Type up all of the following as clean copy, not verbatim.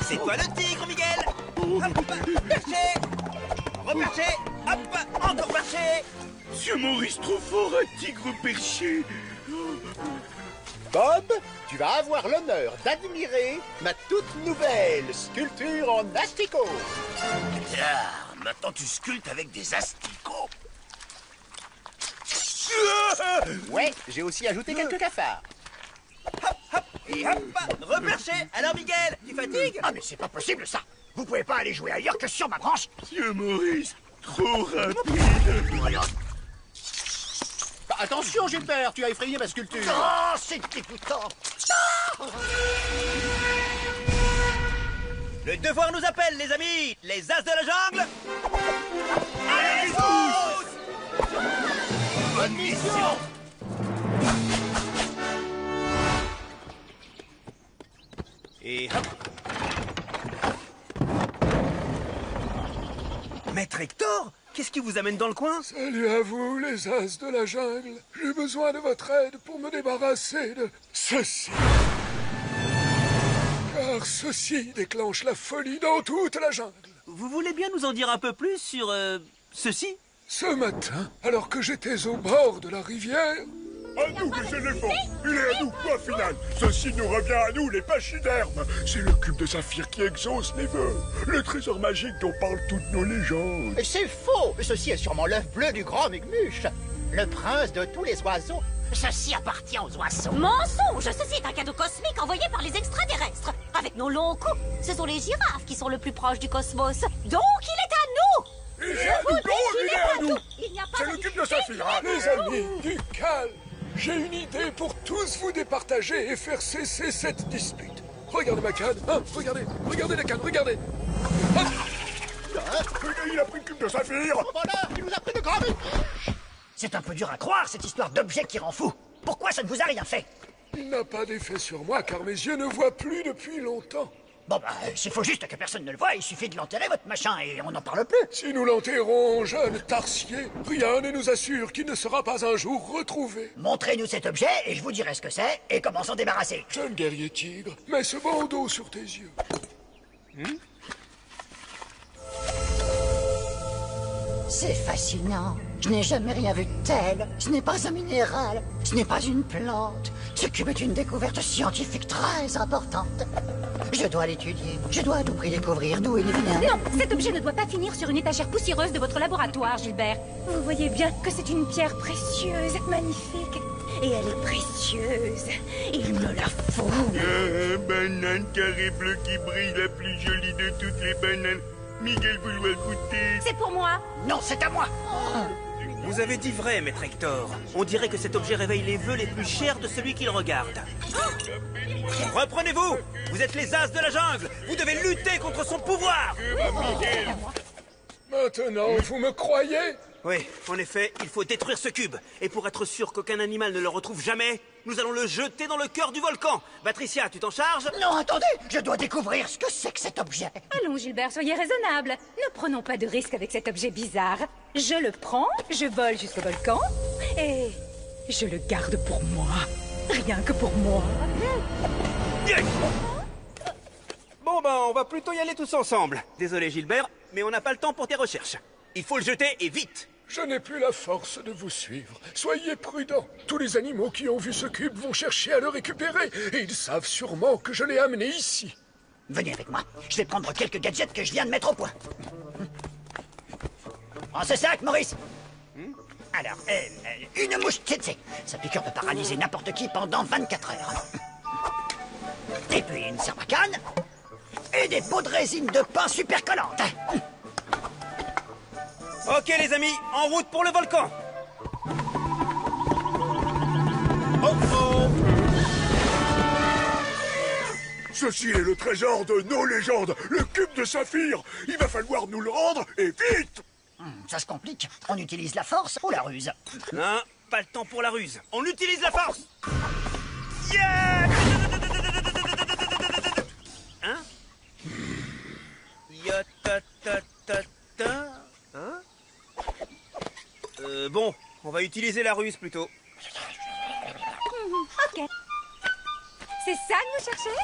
C'est toi le tigre, Miguel. Hop, perché. Reperché. Hop, encore perché. Monsieur Maurice, trop fort, un tigre perché. Bob, tu vas avoir l'honneur d'admirer ma toute nouvelle sculpture en asticot. Ah, maintenant tu sculptes avec des asticots. Ouais, j'ai aussi ajouté quelques cafards. Hop, hop, et hop, reperché. Alors, Miguel, tu fatigues? Ah mais c'est pas possible ça. Vous pouvez pas aller jouer ailleurs que sur ma branche. Monsieur Maurice, trop rapide. Bah, attention, Gilbert, tu as effrayé ma sculpture. Oh, c'est dégoûtant. Le devoir nous appelle, les amis. Les as de la jungle. Allez, tous! Bonne mission. Et hop. Maître Hector, qu'est-ce qui vous amène dans le coin? Salut à vous, les as de la jungle. J'ai besoin de votre aide pour me débarrasser de ceci. Car ceci déclenche la folie dans toute la jungle. Vous voulez bien nous en dire un peu plus sur ceci? Ce matin, alors que j'étais au bord de la rivière... À nous les éléphants. Il est à nous, point final. Ceci nous revient à nous, les pachydermes. C'est le cube de saphir qui exauce les vœux. Le trésor magique dont parlent toutes nos légendes. C'est faux. Ceci est sûrement l'œuf bleu du grand Mugmuche, le prince de tous les oiseaux. Ceci appartient aux oiseaux. Mensonge! Ceci est un cadeau cosmique envoyé par les extraterrestres. Avec nos longs coups, ce sont les girafes qui sont le plus proches du cosmos. Donc il est à nous! Il est à nous, il est à nous. Il n'y a pas C'est le cube de saphir. Hein. Les amis, du calme. J'ai une idée pour tous vous départager et faire cesser cette dispute. Regardez ma canne, hein, regardez la canne, regardez. Hop. Il a pris le cube de saphir. Voilà, il nous a pris de grands buts. C'est un peu dur à croire, cette histoire d'objet qui rend fou. Pourquoi ça ne vous a rien fait? Il n'a pas d'effet sur moi car mes yeux ne voient plus depuis longtemps. Bon bah, s'il faut juste que personne ne le voie, il suffit de l'enterrer, votre machin, et on n'en parle plus. Si nous l'enterrons, jeune Tarsier, rien ne nous assure qu'il ne sera pas un jour retrouvé. Montrez-nous cet objet, et je vous dirai ce que c'est, et comment s'en débarrasser. Jeune guerrier tigre, mets ce bandeau sur tes yeux. C'est fascinant. Je n'ai jamais rien vu de tel. Ce n'est pas un minéral. Ce n'est pas une plante. Ce cube est une découverte scientifique très importante. Je dois l'étudier. Je dois à tout prix découvrir d'où il vient. Non, cet objet ne doit pas finir sur une étagère poussiéreuse de votre laboratoire, Gilbert. Vous voyez bien que c'est une pierre précieuse, magnifique. Et elle est précieuse. Il me la faut. Banane carré bleu qui brille, la plus jolie de toutes les bananes. Miguel vouloir goûter. C'est pour moi. Non, c'est à moi. Vous avez dit vrai, maître Hector. On dirait que cet objet réveille les vœux les plus chers de celui qui le regarde. Reprenez-vous! Vous êtes les as de la jungle! Vous devez lutter contre son pouvoir! Maintenant, vous me croyez? Oui, en effet, il faut détruire ce cube. Et pour être sûr qu'aucun animal ne le retrouve jamais, nous allons le jeter dans le cœur du volcan. Patricia, tu t'en charges? Non, attendez, je dois découvrir ce que c'est que cet objet. Allons, Gilbert, soyez raisonnable. Ne prenons pas de risques avec cet objet bizarre. Je le prends, je vole jusqu'au volcan, et je le garde pour moi. Rien que pour moi. Bon ben, on va plutôt y aller tous ensemble. Désolé Gilbert, mais on n'a pas le temps pour tes recherches. Il faut le jeter et vite. Je n'ai plus la force de vous suivre. Soyez prudents. Tous les animaux qui ont vu ce cube vont chercher à le récupérer. Et ils savent sûrement que je l'ai amené ici. Venez avec moi. Je vais prendre quelques gadgets que je viens de mettre au point. Prends ce sac, Maurice. Alors, une mouche tsetse. Sa piqûre peut paralyser n'importe qui pendant 24 heures. Et puis une sarbacane. Et des pots de résine de pain super collantes. Ok les amis, en route pour le volcan. Ceci est le trésor de nos légendes, le cube de saphir. Il va falloir nous le rendre, et vite. Ça se complique. On utilise la force ou la ruse? Non, pas le temps pour la ruse. On utilise la force. Yeah. Hein? Ya-ta-ta-ta-ta. Hein? Bon, on va utiliser la ruse plutôt. Ok. C'est ça que vous cherchez?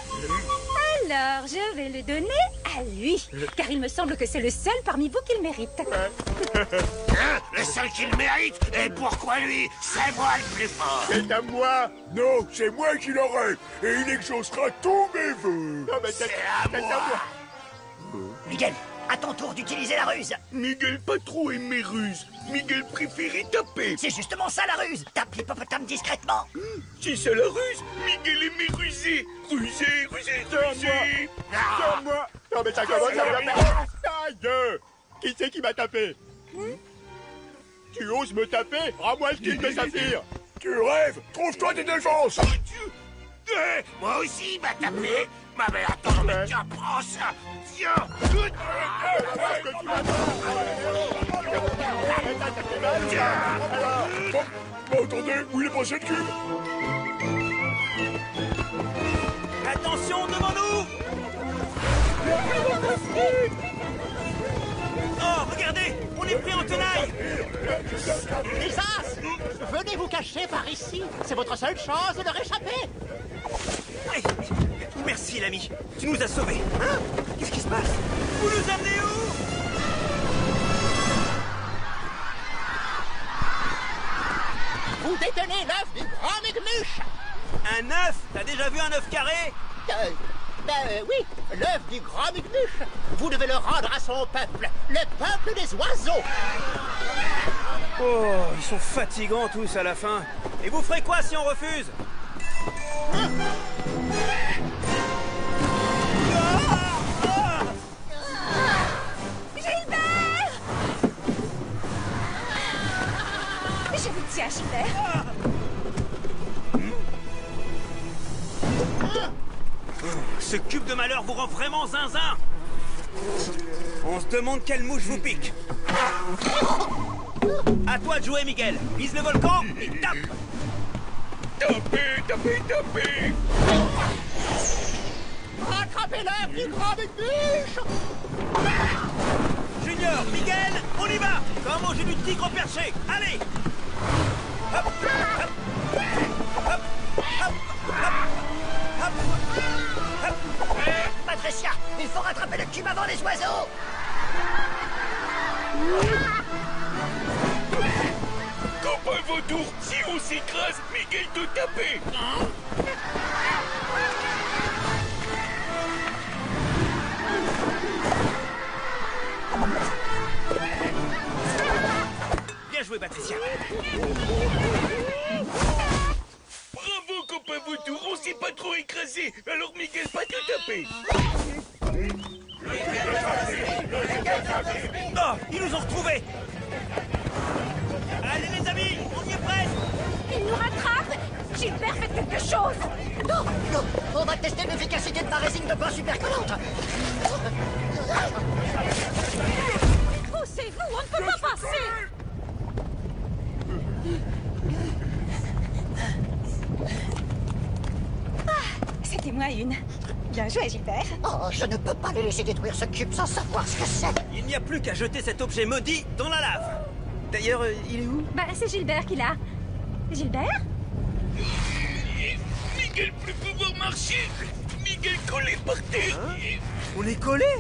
Alors, je vais le donner à lui, car il me semble que c'est le seul parmi vous qui le mérite. Le seul qui le mérite. Et pourquoi lui? C'est moi le plus fort. C'est à moi. Non, c'est moi qui l'aurai. Et il exaucera tous mes vœux. Non, mais C'est à moi. Miguel, à ton tour d'utiliser la ruse. Miguel pas trop aimé ruse. Miguel préférait taper. C'est justement ça la ruse. Tape l'hippopotame discrètement. C'est ça la ruse. Miguel aimait ruser. Ruser, ruser, ruser. Sur moi. Non, mais ça commence à me faire... Aïe. Qui c'est qui m'a tapé? Tu oses me taper? Rends-moi le kill de Saphir. Tu rêves. Trouve-toi des défenses. Moi aussi, il m'a tapé. Mais attends, mais tiens, prends ça. Tiens. Bon, attendez, où il est passé le cube? Attention, devant nous! Oh, regardez! On est pris en tenaille! Les As, venez vous cacher par ici. C'est votre seule chance de leur échapper. Hey, merci, l'ami. Tu nous as sauvés. Hein? Qu'est-ce qui se passe? Vous nous amenez où? Vous détenez l'œuf du grand Migmuche. Un œuf? T'as déjà vu un œuf carré? Oui, l'œuf du grand Migmuche. Vous devez le rendre à son peuple, le peuple des oiseaux. Oh, ils sont fatigants tous à la fin. Et vous ferez quoi si on refuse? Gilbert! Je vous tiens, Gilbert. Ce cube de malheur vous rend vraiment zinzin. On se demande quelle mouche vous pique. À toi de jouer, Miguel. Vise le volcan et tape. Tapez, tapez, tapez. Rattrapez l'œuf du grand Migmuche. Junior, Miguel, on y va. Comme manger du tigre perché. Allez. Hop, hop, hop, hop, hop, hop. Patricia, il faut rattraper le cube avant les oiseaux. Copain vautour, si on s'écrase, Miguel te taper. Bien joué, Patricia. Bravo, copain vautour, on s'est pas trop écrasé. Alors Miguel pas te taper. Oh, ils nous ont retrouvés. Allez, les amis, on y est presque. Il nous rattrape. Gilbert, faites quelque chose. Non, non, on va tester l'efficacité de ma résine de pain super collante. Poussez-vous, on ne peut pas passer. C'était moi une. Bien joué, Gilbert. Oh, je ne peux pas les laisser détruire ce cube sans savoir ce que c'est. Il n'y a plus qu'à jeter cet objet maudit dans la lave. D'ailleurs, il est où? Bah, c'est Gilbert qui l'a. Gilbert? Miguel plus pouvoir marcher. Miguel collé par terre. On est collés?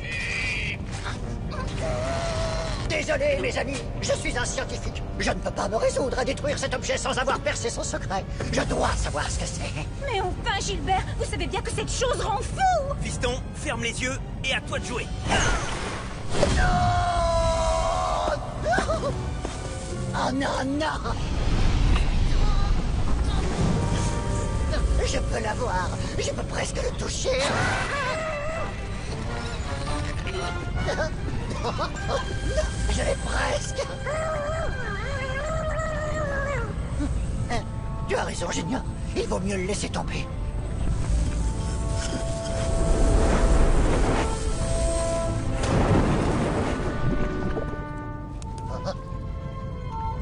Désolé, mes amis, je suis un scientifique. Je ne peux pas me résoudre à détruire cet objet sans avoir percé son secret. Je dois savoir ce que c'est. Mais enfin, Gilbère, vous savez bien que cette chose rend fou. Fiston, ferme les yeux et à toi de jouer. Oh non, non! Je peux l'avoir. Je peux presque le toucher. Je l'ai presque. Tu as raison, Junior. Il vaut mieux le laisser tomber.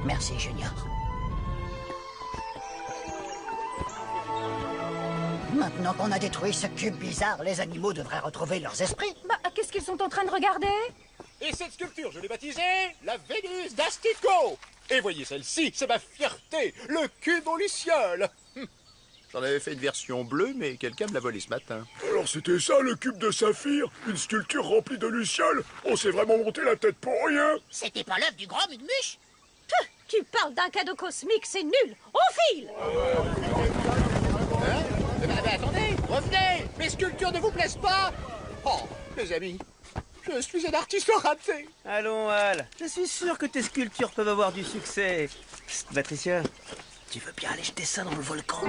Merci, Junior. Maintenant qu'on a détruit ce cube bizarre, les animaux devraient retrouver leurs esprits. Bah, qu'est-ce qu'ils sont en train de regarder? Et cette sculpture, je l'ai baptisée la Vénus d'Astico. Et voyez celle-ci, c'est ma fierté, le cube aux lucioles. J'en avais fait une version bleue, mais quelqu'un me l'a volé ce matin. Alors c'était ça le cube de saphir? Une sculpture remplie de lucioles? On s'est vraiment monté la tête pour rien? C'était pas l'œuvre du grand Mugmuche? Tu parles d'un cadeau cosmique, c'est nul. On file. Attendez, revenez. Mes sculptures ne vous plaisent pas? Oh, mes amis, je suis un artiste raté. Allons, Al. Je suis sûr que tes sculptures peuvent avoir du succès. Psst, Patricia, tu veux bien aller jeter ça dans le volcan?